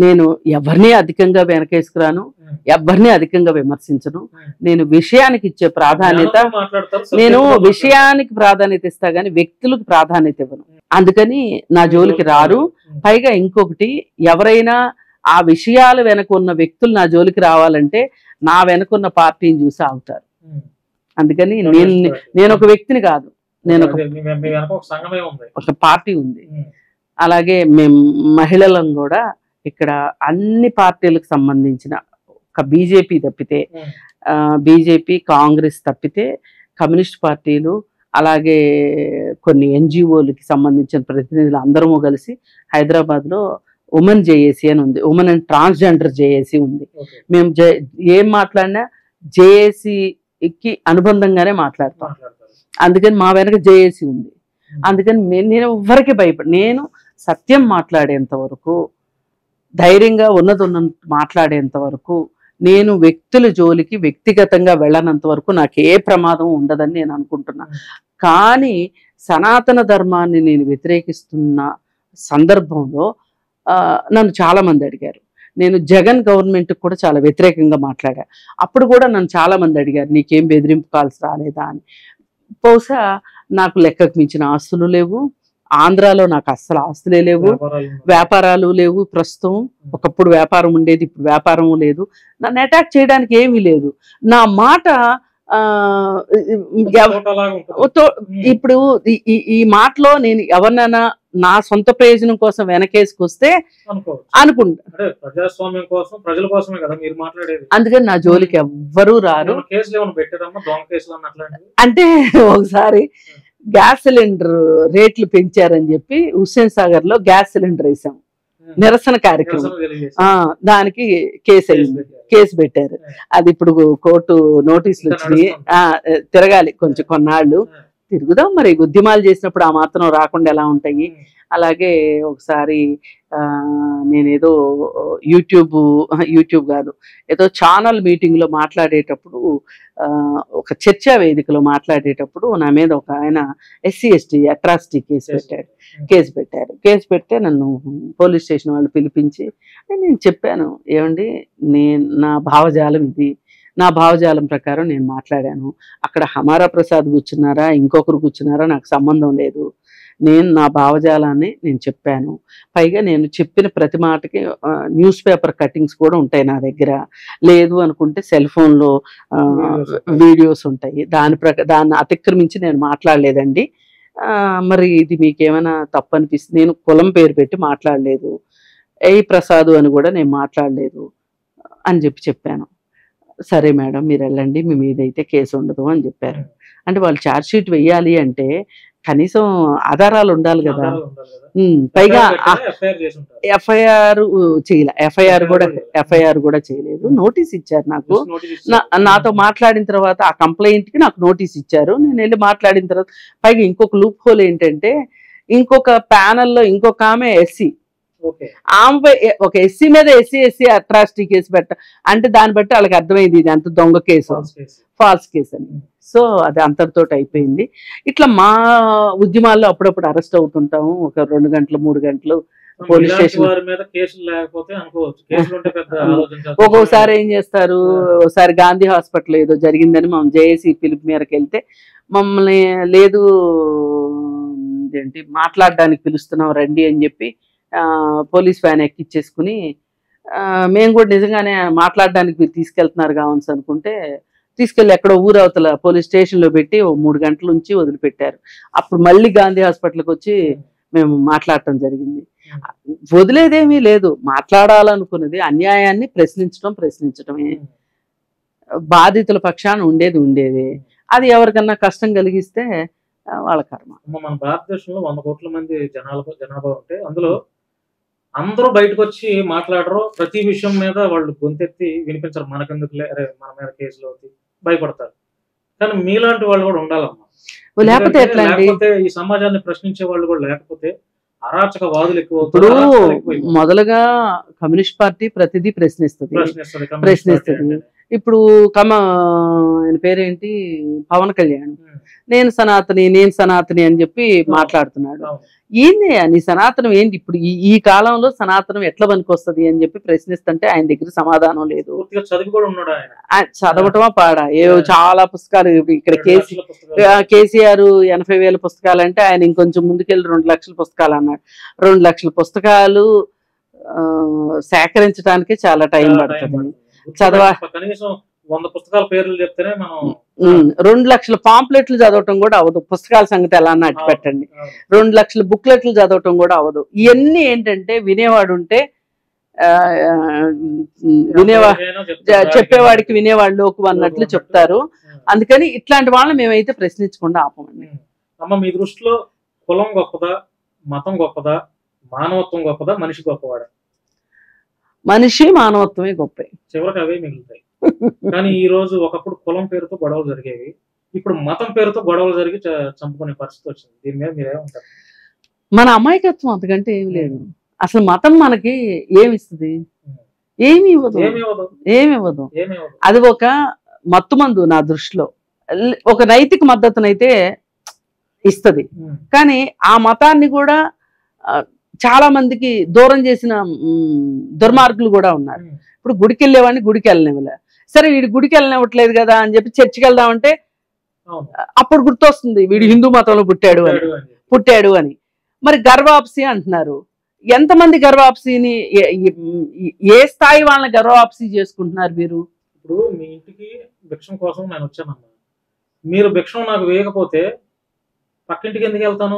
S2: నేను ఎవరిని అధికంగా వెనకేసుకురాను, ఎవరిని అధికంగా విమర్శించను. నేను విషయానికి ఇచ్చే ప్రాధాన్యత, నేను విషయానికి ప్రాధాన్యత ఇస్తా గానీ వ్యక్తులకు ప్రాధాన్యత ఇవ్వను. అందుకని నా జోలికి రారు. పైగా ఇంకొకటి, ఎవరైనా ఆ విషయాలు వెనక ఉన్న వ్యక్తులు నా జోలికి రావాలంటే నా వెనకున్న పార్టీని చూసి ఆగుతారు. అందుకని నేను ఒక వ్యక్తిని కాదు, నేను ఒక పార్టీ ఉంది. అలాగే మేము మహిళలను కూడా ఇక్కడ అన్ని పార్టీలకు సంబంధించిన ఒక బీజేపీ తప్పితే, బీజేపీ కాంగ్రెస్ తప్పితే కమ్యూనిస్ట్ పార్టీలు, అలాగే కొన్ని ఎన్జిఓలకి సంబంధించిన ప్రతినిధులు అందరము కలిసి హైదరాబాద్లో ఉమెన్ జేఏసీ అని ఉంది, ఉమెన్ అండ్ ట్రాన్స్జెండర్ జేఏసీ ఉంది. మేము ఏం మాట్లాడినా జేఏసీకి అనుబంధంగానే మాట్లాడతాం. అందుకని మా వెనక జేఏసీ ఉంది. అందుకని నేను ఎవరికి నేను సత్యం మాట్లాడేంత వరకు, ధైర్యంగా ఉన్నది మాట్లాడేంత వరకు, నేను వ్యక్తుల జోలికి వ్యక్తిగతంగా వెళ్ళనంత వరకు నాకు ఏ ప్రమాదం ఉండదని నేను అనుకుంటున్నా. కానీ సనాతన ధర్మాన్ని నేను వ్యతిరేకిస్తున్న సందర్భంలో నన్ను చాలా మంది అడిగారు. నేను జగన్ గవర్నమెంట్కి కూడా చాలా వ్యతిరేకంగా మాట్లాడా. అప్పుడు కూడా నన్ను చాలా మంది అడిగారు, నీకేం బెదిరింపు కాల్స్ రాలేదా అని. బహుశా నాకు లెక్కకు మించిన ఆస్తులు లేవు, ఆంధ్రాలో నాకు అస్సలు ఆస్తులే లేవు, వ్యాపారాలు లేవు. ప్రస్తుతం ఒకప్పుడు వ్యాపారం ఉండేది, ఇప్పుడు వ్యాపారం లేదు. నన్ను అటాక్ చేయడానికి ఏమీ లేదు. నా మాట ఇప్పుడు ఈ మాటలో నేను ఎవరినైనా నా సొంత ప్రయోజనం కోసం వెనకేసుకొస్తే అనుకుంటా,
S1: ప్రజాస్వామ్యం కోసం, ప్రజల కోసమే కదా మీరు మాట్లాడేది.
S2: అందుకని నా జోలికి ఎవ్వరూ రారు. అంటే ఒకసారి గ్యాస్ సిలిండర్ రేట్లు పెంచారని చెప్పి హుస్సేన్ సాగర్ లో గ్యాస్ సిలిండర్ వేసాం, నిరసన కార్యక్రమం. దానికి కేసు పెట్టారు. అది ఇప్పుడు కోర్టు నోటీసులు వచ్చినాయి, తిరగాలి కొంచెం కొన్నాళ్ళు, తిరుగుదాం. మరి ఉద్యమాలు చేసినప్పుడు ఆ మాత్రం రాకుండా ఎలా ఉంటాయి. అలాగే ఒకసారి నేనేదో యూట్యూబ్ కాదు, ఏదో ఛానల్ మీటింగ్లో మాట్లాడేటప్పుడు, ఒక చర్చా వేదికలో మాట్లాడేటప్పుడు నా మీద ఒక ఆయన SC ST అట్రాసిటీ కేసు పెడితే నన్ను పోలీస్ స్టేషన్ వాళ్ళు పిలిపించి నేను చెప్పాను, ఏమండి నా భావజాలం ఇది, నా భావజాలం ప్రకారం నేను మాట్లాడాను. అక్కడ హమారా ప్రసాద్ కూర్చున్నారా ఇంకొకరు కూర్చున్నారా నాకు సంబంధం లేదు. నేను నా భావజాలాన్ని నేను చెప్పాను. పైగా నేను చెప్పిన ప్రతి మాటకి న్యూస్ పేపర్ కట్టింగ్స్ కూడా ఉంటాయి నా దగ్గర. లేదు అనుకుంటే సెల్ ఫోన్లో వీడియోస్ ఉంటాయి. దాన్ని అతిక్రమించి నేను మాట్లాడలేదండి. మరి ఇది మీకేమైనా తప్పు అనిపిస్తుంది, నేను కులం పేరు పెట్టి మాట్లాడలేదు, ప్రసాద్ అని కూడా నేను మాట్లాడలేదు అని చెప్పాను. సరే మేడం మీరు వెళ్ళండి, మీ మీద అయితే కేసు ఉండదు అని చెప్పారు. అంటే వాళ్ళు ఛార్జ్ షీట్ వెయ్యాలి అంటే కనీసం ఆధారాలు ఉండాలి కదా. పైగా ఎఫ్ఐఆర్ చేయలే, ఎఫ్ఐఆర్ కూడా చేయలేదు. నోటీస్ ఇచ్చారు నాకు. నాతో మాట్లాడిన తర్వాత ఆ కంప్లైంట్ కి నాకు నోటీస్ ఇచ్చారు. నేను వెళ్ళి మాట్లాడిన తర్వాత పైగా ఇంకొక లూప్ హోల్ ఏంటంటే, ఇంకొక ప్యానెల్లో ఇంకొక ఆమె SC, ఆమె ఒక SC మీద SC అట్రాసిటీ కేసు అంటే దాన్ని బట్టి వాళ్ళకి అర్థమైంది ఇది అంత దొంగ కేసు, ఫాల్స్ కేసు అని. సో అది అంతటితో అయిపోయింది. ఇట్లా మా ఉద్యమాల్లో అప్పుడప్పుడు అరెస్ట్ అవుతుంటాము, ఒక 2 గంటలు 3 గంటలు పోలీస్ స్టేషన్. ఒక్కొక్కసారి ఏం చేస్తారు, ఒకసారి గాంధీ హాస్పిటల్ ఏదో జరిగిందని మనం JAC పిలుపు మేరకు వెళ్తే మమ్మల్ని లేదు ఏంటి మాట్లాడడానికి పిలుస్తున్నాం రండి అని చెప్పి పోలీస్ వ్యాన్ ఎక్కిచ్చేసుకుని, మేము కూడా నిజంగానే మాట్లాడడానికి మీరు తీసుకెళ్తున్నారు కావచ్చు అనుకుంటే తీసుకెళ్ళి ఎక్కడో ఊరవతల పోలీస్ స్టేషన్లో పెట్టి 3 గంటల నుంచి వదిలిపెట్టారు. అప్పుడు మళ్ళీ గాంధీ హాస్పిటల్కి వచ్చి మేము మాట్లాడటం జరిగింది. వదిలేదేమీ లేదు, మాట్లాడాలనుకున్నది అన్యాయాన్ని ప్రశ్నించడమే. బాధితుల పక్షాన ఉండేది. అది ఎవరికన్నా కష్టం కలిగిస్తే వాళ్ళ కర్మ.
S1: మన భారతదేశంలో 100 కోట్ల మంది జనాభా ఉంటే అందులో అందరూ బయటకు వచ్చి మాట్లాడరు, ప్రతి విషయం మీద వాళ్ళు గొంతెత్తి వినిపించరు. మనకెందుకులే, అరే మన మీద కేసులు అవుతాయి, భయపడతారు. కానీ మీలాంటి వాళ్ళు కూడా ఉండాలమ్మా.
S2: లేకపోతే ఎట్లా అండి?
S1: లేకపోతే ఈ సమాజాన్ని ప్రశ్నించే వాళ్ళు కూడా లేకపోతే అరాచక వాదులు ఎక్కువ
S2: ఇప్పుడు మొదలుగా కమ్యూనిస్ట్ పార్టీ ప్రతిదీ ప్రశ్నిస్తుంది. ఇప్పుడు ఆయన పేరేంటి, పవన్ కళ్యాణ్ నేను సనాతని అని చెప్పి మాట్లాడుతున్నాడు. ఏంది నీ సనాతనం ఏంటి? ఇప్పుడు ఈ కాలంలో సనాతనం ఎట్లా పనికొస్తుంది అని చెప్పి ప్రశ్నిస్తుంటే ఆయన దగ్గర సమాధానం లేదు. చదవటమా పాడా ఏవో చాలా పుస్తకాలు. ఇక్కడ కేసీఆర్ 80,000 పుస్తకాలు అంటే ఆయన ఇంకొంచెం ముందుకెళ్ళి 2 లక్షల పుస్తకాలు అన్నాడు. 2 లక్షల పుస్తకాలు సేకరించడానికి చాలా టైం పడుతుంది.
S1: కనీసం 100 పుస్తకాల పేర్లు చెప్తేనే మనం
S2: 2 లక్షల పాంప్లెట్లు చదవటం కూడా అవదు. పుస్తకాల సంగతి ఎలా అన్నట్టు పెట్టండి. 2 లక్షల బుక్లెట్లు చదవటం కూడా అవదు. ఇవన్నీ ఏంటంటే వినేవాడు ఉంటే చెప్పేవాడికి వినేవాడు లోకు అన్నట్లు చెప్తారు. అందుకని ఇట్లాంటి వాళ్ళని మేమైతే ప్రశ్నించకుండా ఆపమండి.
S1: అమ్మ, మీ దృష్టిలో కులం గొప్పదా, మతం గొప్పదా, మానవత్వం గొప్పదా, మనిషి గొప్పవాడా?
S2: మనిషి మానవత్వమే గొప్ప.
S1: చివరికి అవే మిగులుతాయి. కానీ ఈ రోజు ఒకప్పుడు కులం పేరుతో గొడవలు జరిగేవి, ఇప్పుడు మతం పేరుతో గొడవలు జరిగి చంపుకునే పరిస్థితి వచ్చింది. దీని మీద మీరేమంటారు?
S2: మన అమాయకత్వం అంతకంటే ఏమి లేదు. అసలు మతం మనకి ఏమిస్తుంది? ఏమి ఇవ్వదు. అది ఒక మత్తుమందు నా దృష్టిలో. ఒక నైతిక మద్దతునైతే ఇస్తుంది, కానీ ఆ మతాన్ని కూడా చాలా మందికి దూరం చేసిన దుర్మార్గులు కూడా ఉన్నారు. ఇప్పుడు గుడికి వెళ్ళేవాడిని గుడికి వెళ్ళనివ్వలే, సరే వీడు గుడికి వెళ్ళనివ్వట్లేదు కదా అని చెప్పి చర్చికి వెళ్దామంటే అప్పుడు గుర్తొస్తుంది వీడు హిందూ మతంలో పుట్టాడు అని. మరి గర్వాప్సి అంటున్నారు. ఎంతమంది గర్వాప్సిని, ఏ స్థాయి వాళ్ళని గర్వాప్సి చేసుకుంటున్నారు మీరు?
S1: ఇప్పుడు మీ ఇంటికి భిక్షం కోసం నేను వచ్చానమ్మా, మీరు భిక్షం నాకు వేయకపోతే పక్కింటికి ఎందుకు వెళ్తాను?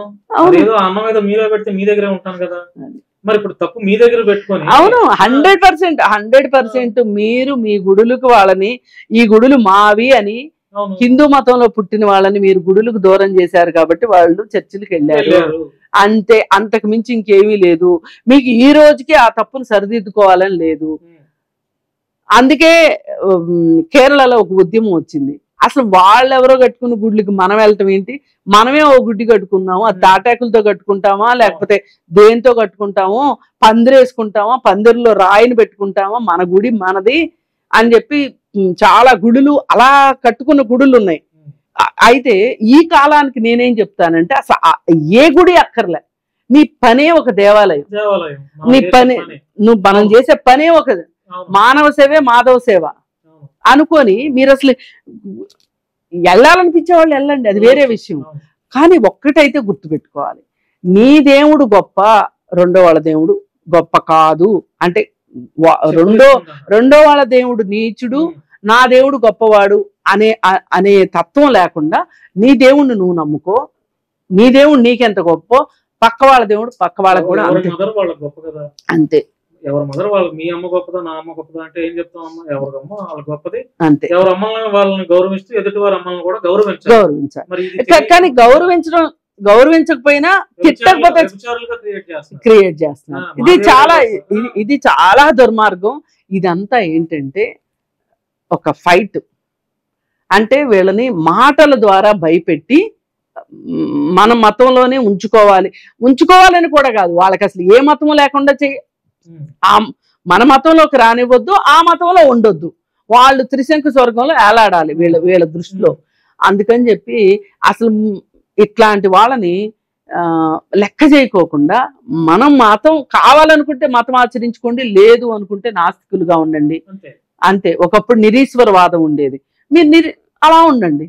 S1: ఏదో అన్నం మీద మీరే పెడితే మీ దగ్గరే ఉంటాను కదా. మరి ఇప్పుడు తప్పు మీ దగ్గర పెట్టుకొని.
S2: అవును, 100% మీరు మీ గుడులకు వాళ్ళని, ఈ గుడులు మావి అని హిందూ మతంలో పుట్టిన వాళ్ళని మీరు గుడులకు దూరం చేశారు కాబట్టి వాళ్ళు చర్చిలకు వెళ్ళారు అంతే. అంతకు మించి ఇంకేమీ లేదు. మీకు ఈ రోజుకి ఆ తప్పును సరిదిద్దుకోవాలని లేదు. అందుకే కేరళలో ఒక ఉద్యమం వచ్చింది. అసలు వాళ్ళెవరో కట్టుకున్న గుడ్లకి మనం వెళ్ళటం ఏంటి? మనమే ఓ గుడ్డి కట్టుకుందాము. అది తాటాకులతో కట్టుకుంటామా, లేకపోతే దేంతో కట్టుకుంటామో, పందిరేసుకుంటామా, పందిరిలో రాయిని పెట్టుకుంటామా, మన గుడి మనది అని చెప్పి చాలా గుడులు అలా కట్టుకున్న గుడులు ఉన్నాయి. అయితే ఈ కాలానికి నేనేం చెప్తానంటే అసలు ఏ గుడి అక్కర్లే, నీ పనే ఒక దేవాలయం. నీ పని, నువ్వు మనం చేసే పనే ఒక మానవ సేవే మాధవ సేవ అనుకొని మీరు అసలు వెళ్ళాలనిపించే వాళ్ళు వెళ్ళండి, అది వేరే విషయం. కానీ ఒక్కటైతే గుర్తుపెట్టుకోవాలి, నీ దేవుడు గొప్ప, రెండో వాళ్ళ దేవుడు గొప్ప కాదు. అంటే రెండో వాళ్ళ దేవుడు నీచుడు, నా దేవుడు గొప్పవాడు అనే తత్వం లేకుండా నీ దేవుణ్ణి నువ్వు నమ్ముకో. నీ దేవుడు నీకెంత గొప్ప, పక్క వాళ్ళ దేవుడు పక్క వాళ్ళకు కూడా అంతే.
S1: ఎవరి మదర్ వాళ్ళు, మీ అమ్మ గొప్పదా నా అమ్మ గొప్పదా అంటే ఏం చెప్తాం? అమ్మ ఎవరి అమ్మ వాళ్ళ గొప్పది అంతే. ఎవరి అమ్మల్ని వాళ్ళని గౌరవిస్తూ ఎదుటి వారి అమ్మల్ని కూడా గౌరవించాలి.
S2: కానీ గౌరవించకపోయినా తిట్టకపోతే క్రియేట్ చేస్తున్నారు. ఇది చాలా దుర్మార్గం. ఇదంతా ఏంటంటే ఒక ఫైట్. అంటే వీళ్ళని మాటల ద్వారా భయపెట్టి మన మతంలోనే ఉంచుకోవాలని కూడా కాదు, వాళ్ళకి అసలు ఏ మతం లేకుండా మన మతంలోకి రానివ్వద్దు, ఆ మతంలో ఉండొద్దు, వాళ్ళు త్రిశంకు స్వర్గంలో ఏలాడాలి వీళ్ళ దృష్టిలో. అందుకని చెప్పి అసలు ఇట్లాంటి వాళ్ళని లెక్క చేయకోకుండా మనం మతం కావాలనుకుంటే మతం ఆచరించుకోండి, లేదు అనుకుంటే నాస్తికులుగా ఉండండి అంతే. ఒకప్పుడు నిరీశ్వరవాదం ఉండేది, మీరు అలా ఉండండి.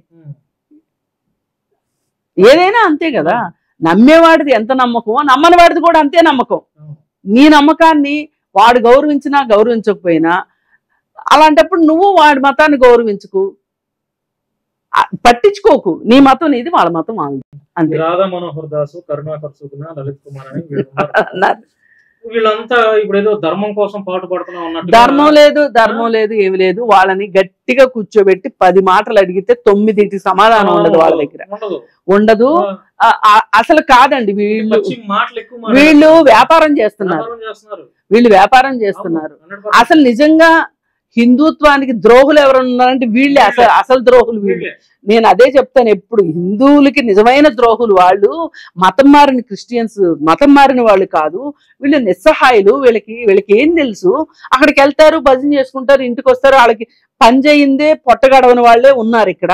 S2: ఏదైనా అంతే కదా, నమ్మేవాడిది ఎంత నమ్మకమో నమ్మని వాడిది కూడా అంతే నమ్మకం. నీ నమ్మకాన్ని వాడు గౌరవించినా గౌరవించకపోయినా అలాంటప్పుడు నువ్వు వాడి మతాన్ని గౌరవించుకు, పట్టించుకోకు. నీ మతం నీది, వాళ్ళ మతం వాళ్ళది అంతే.
S1: రాధా మనోహర్ దాసు, కరుణాకర్ సుగుణ, లలిత్ కుమార్ అని వీళ్ళంతా ఇప్పుడు ఏదో ధర్మం కోసం పాటు పడుతున్నా ఉన్నట్టు
S2: ధర్మం లేదు ఏమి లేదు. వాళ్ళని గట్టిగా కూర్చోబెట్టి 10 మాటలు అడిగితే 9 సమాధానం ఉండదు వాళ్ళ దగ్గర, ఉండదు. అసలు కాదండి, వీళ్ళు వ్యాపారం చేస్తున్నారు, అసలు నిజంగా హిందుత్వానికి ద్రోహులు ఎవరు ఉన్నారంటే వీళ్ళే, అసలు ద్రోహులు వీళ్ళే. నేను అదే చెప్తాను ఎప్పుడు, హిందువులకి నిజమైన ద్రోహులు వాళ్ళు. మతం మారిన క్రిస్టియన్స్, మతం మారిన వాళ్ళు కాదు వీళ్ళు, నిస్సహాయులు. వీళ్ళకి ఏం తెలుసు? అక్కడికి వెళ్తారు, భజన చేసుకుంటారు, ఇంటికి వస్తారు. వాళ్ళకి పని చేయిందే పొట్టగడవని వాళ్ళే ఉన్నారు ఇక్కడ.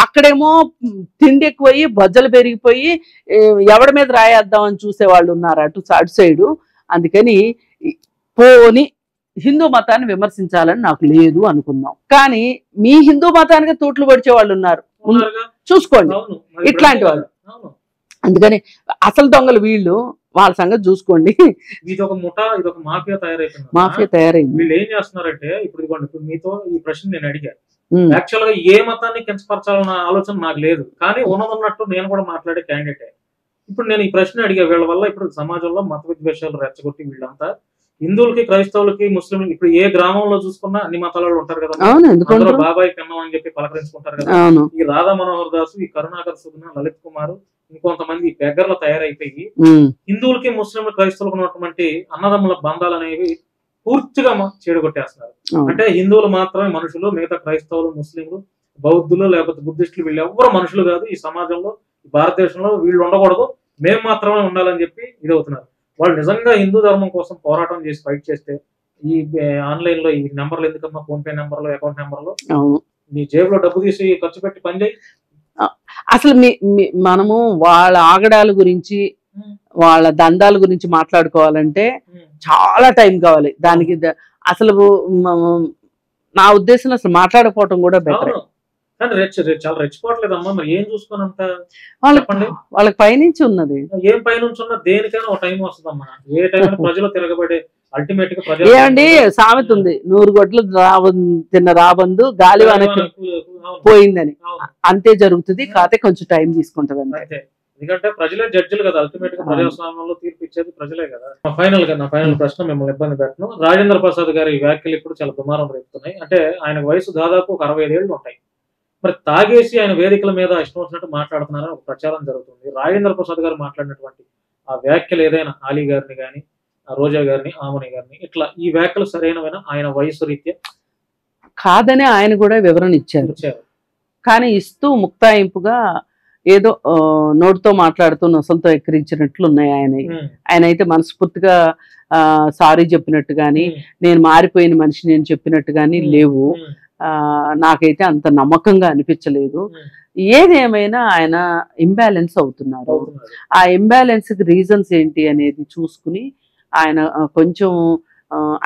S2: అక్కడేమో తిండి ఎక్కువయ్యి బొజ్జలు పెరిగిపోయి ఎవడి మీద రాయేద్దామని చూసే వాళ్ళు ఉన్నారు అటు సైడు. అందుకని పోని హిందూ మతాన్ని విమర్శించాలని నాకు లేదు అనుకుందాం, కానీ మీ హిందూ మతానికి తూట్లు పడిచే వాళ్ళు ఉన్నారు, చూసుకోండి ఇట్లాంటి వాళ్ళు. అందుకని అసలు దొంగలు వీళ్ళు, వాళ్ళ సంగతి చూసుకోండి.
S1: ఇదొక ముఠా, ఇదొక మాఫియా
S2: తయారైంది.
S1: వీళ్ళు ఏం చేస్తున్నారంటే, ఇప్పుడు మీతో ఈ ప్రశ్న నేను అడిగా, యాక్చువల్ గా ఏ మతాన్ని కించపరచాలన్న ఆలోచన నాకు లేదు, కానీ ఉన్నదన్నట్టు నేను కూడా మాట్లాడే క్యాండిడేటే. ఇప్పుడు నేను ఈ ప్రశ్న అడిగా, వీళ్ళ వల్ల ఇప్పుడు సమాజంలో మత విద్వేషాలు రెచ్చగొట్టి వీళ్ళంతా హిందువులకి, క్రైస్తవులకి, ముస్లింలకి, ఇప్పుడు ఏ గ్రామంలో చూసుకున్నా అన్ని మతాల వాళ్ళు ఉంటారు కదా, అందులో బాబాయ్ కన్నం అని చెప్పి పలకరించుకుంటారు కదా. ఈ రాధా మనోహర్ దాసు, ఈ కరుణాకర్ సుగుణ, లలిత్ కుమార్, ఇంకొంతమంది బెగ్గర్లు తయారైపోయి హిందువులకి, ముస్లింలు, క్రైస్తవులకు ఉన్నటువంటి అన్నదమ్ముల బంధాలు అనేవి పూర్తిగా చెడగొట్టేస్తున్నారు. అంటే హిందువులు మాత్రమే మనుషులు, మిగతా క్రైస్తవులు, ముస్లింలు, బౌద్ధులు లేకపోతే బుద్ధిస్టులు వీళ్ళు ఎవరు మనుషులు కాదు ఈ సమాజంలో, భారతదేశంలో వీళ్ళు ఉండకూడదు, మేము మాత్రమే ఉండాలని చెప్పి ఇది అవుతున్నారు. వాళ్ళు నిజంగా హిందూ ధర్మం కోసం పోరాటం చేసి ఫైట్ చేస్తే ఈ ఆన్లైన్ లో ఈ నెంబర్లు ఎందుకమ్మా, ఫోన్ పే నెంబర్లు, అకౌంట్ నెంబర్లు, నీ జేబులో డబ్బు తీసి ఖర్చు పెట్టి పని చేయి.
S2: అసలు మనము వాళ్ళ ఆగడాల గురించి, వాళ్ళ దందాల గురించి మాట్లాడుకోవాలంటే చాలా టైం కావాలి దానికి. అసలు నా ఉద్దేశం అసలు మాట్లాడకపోవటం కూడా బెటర్.
S1: చాలా రెచ్చిపోవట్లేదమ్మా, మరి ఏం చూసుకోనంత
S2: వాళ్ళకి పైనుంచి ఉన్నది,
S1: ఏం పైనుంచి ఉన్నా దేనికైనా ఒక టైం వస్తుందమ్మా. ఏ టైం ప్రజలు తిరగబడే అల్టిమేట్ గా ప్రజలు.
S2: ఏమండి సామెత ఉంది, 100 గొడ్లు తిన్న రాబందు గాలివానకి పోయిందని. అంతే జరుగుతుంది, కాకపోతే కొంచెం టైం తీసుకుంటది అంతే.
S1: ఎందుకంటే ప్రజలే జడ్జిలు కదా, అల్టిమేట్ గా ప్రజాస్వామ్యంలో తీర్పు ఇచ్చేది ప్రజలే కదా. నా ఫైనల్ ప్రశ్న మిమ్మల్ని ఇబ్బంది పెట్టను. రాజేంద్ర ప్రసాద్ గారి వ్యాఖ్యలు ఇప్పుడు చాలా దుమారం రేపుతున్నాయి. అంటే ఆయన వయసు దాదాపు ఒక 65 ఏళ్ళు ఉంటాయి. మరి తాగేసి ఆయన వేదికల మీద ఇష్టం వచ్చినట్టు మాట్లాడుతున్నారని ఒక ప్రచారం జరుగుతుంది. రాజేంద్ర ప్రసాద్ గారు మాట్లాడినటువంటి ఆ వ్యాఖ్యలు ఏదైనా అలీ గారిని కానీ, రోజా గారిని, ఆమని గారిని, ఇట్లా ఈ వ్యాఖ్యలు సరైనవైనా ఆయన వయసు రీత్యా?
S2: కాదని ఆయన కూడా వివరణ ఇచ్చారు, కానీ ఇస్తూ ముక్తాయింపుగా ఏదో నోటితో మాట్లాడుతూ నొసలతో ఎక్కిరించినట్లు ఉన్నాయి ఆయన అయితే మనస్ఫూర్తిగా సారీ చెప్పినట్టు కానీ, నేను మారిపోయిన మనిషి నేను చెప్పినట్టు కానీ లేవు. నాకైతే అంత నమ్మకంగా అనిపించలేదు. ఏదేమైనా ఆయన ఇంబ్యాలెన్స్ అవుతున్నారు. ఆ ఇంబ్యాలెన్స్ కి రీజన్స్ ఏంటి అనేది చూసుకుని ఆయన కొంచెం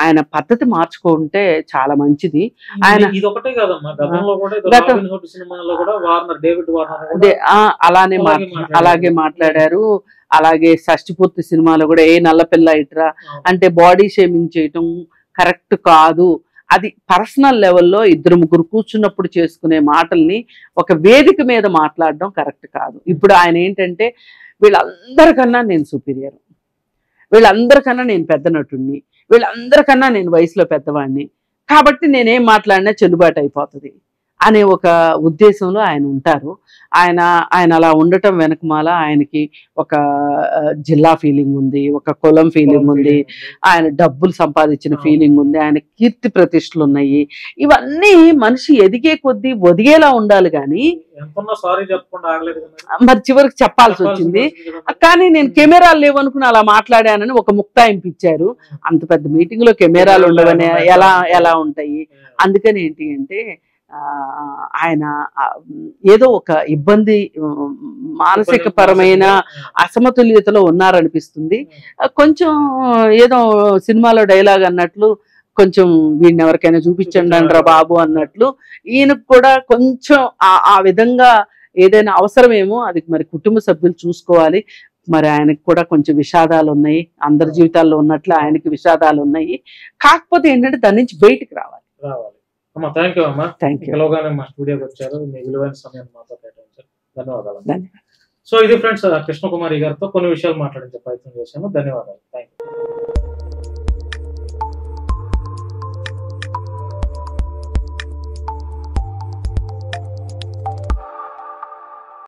S2: ఆయన పద్ధతి మార్చుకుంటే చాలా మంచిది. ఆయన అలాగే మాట్లాడారు. అలాగే షష్టిపూర్తి సినిమాలో కూడా ఏ నల్లపిల్ల ఇట్రా అంటే బాడీ షేమింగ్ చేయటం కరెక్ట్ కాదు. అది పర్సనల్ లెవెల్లో 2-3 కూర్చున్నప్పుడు చేసుకునే మాటల్ని ఒక వేదిక మీద మాట్లాడడం కరెక్ట్ కాదు. ఇప్పుడు ఆయన ఏంటంటే వీళ్ళందరికన్నా నేను సుపీరియర్, వీళ్ళందరికన్నా నేను పెద్ద నటుడిని, వీళ్ళందరికన్నా నేను వయసులో పెద్దవాడిని, కాబట్టి నేనేం మాట్లాడినా చెల్లుబాటు అయిపోతుంది అనే ఒక ఉద్దేశంలో ఆయన ఉంటారు. ఆయన అలా ఉండటం వెనకమాల ఆయనకి ఒక జిల్లా ఫీలింగ్ ఉంది, ఒక కులం ఫీలింగ్ ఉంది, ఆయన డబ్బులు సంపాదించిన ఫీలింగ్ ఉంది, ఆయన కీర్తి ప్రతిష్టలు ఉన్నాయి. ఇవన్నీ మనిషి ఎదిగే కొద్దీ ఒదిగేలా ఉండాలి కానీ మరి చివరికి చెప్పాల్సి వచ్చింది. కానీ నేను కెమెరాలు లేవనుకుని అలా మాట్లాడానని ఒక ముక్తాయింపు ఇచ్చారు. అంత పెద్ద మీటింగ్ లో కెమెరాలు ఉండవని ఎలా ఉంటాయి? అందుకని ఏంటి అంటే ఆయన ఏదో ఒక ఇబ్బంది, మానసిక పరమైన అసమతుల్యతలో ఉన్నారనిపిస్తుంది. కొంచెం ఏదో సినిమాలో డైలాగ్ అన్నట్లు కొంచెం వీడిని ఎవరికైనా చూపించండి అంటారా బాబు అన్నట్లు ఈయనకు కూడా కొంచెం ఆ విధంగా ఏదైనా అవసరమేమో అది మరి కుటుంబ సభ్యులు చూసుకోవాలి. మరి ఆయనకు కూడా కొంచెం విషాదాలు ఉన్నాయి, అందరి జీవితాల్లో ఉన్నట్లు ఆయనకి విషాదాలు ఉన్నాయి. కాకపోతే ఏంటంటే దాని నుంచి బయటికి రావాలి.
S1: అమ్మా థ్యాంక్ యూ అమ్మా, పిలవగానే మా స్టూడియోకి వచ్చారు, మీ విలువైన సమయాన్ని మాతో కేటాయించారు, ధన్యవాదాలు. సో ఇది ఫ్రెండ్స్, కృష్ణకుమారి గారితో కొన్ని విషయాలు మాట్లాడించే ప్రయత్నం చేశాను. ధన్యవాదాలు. Thank you.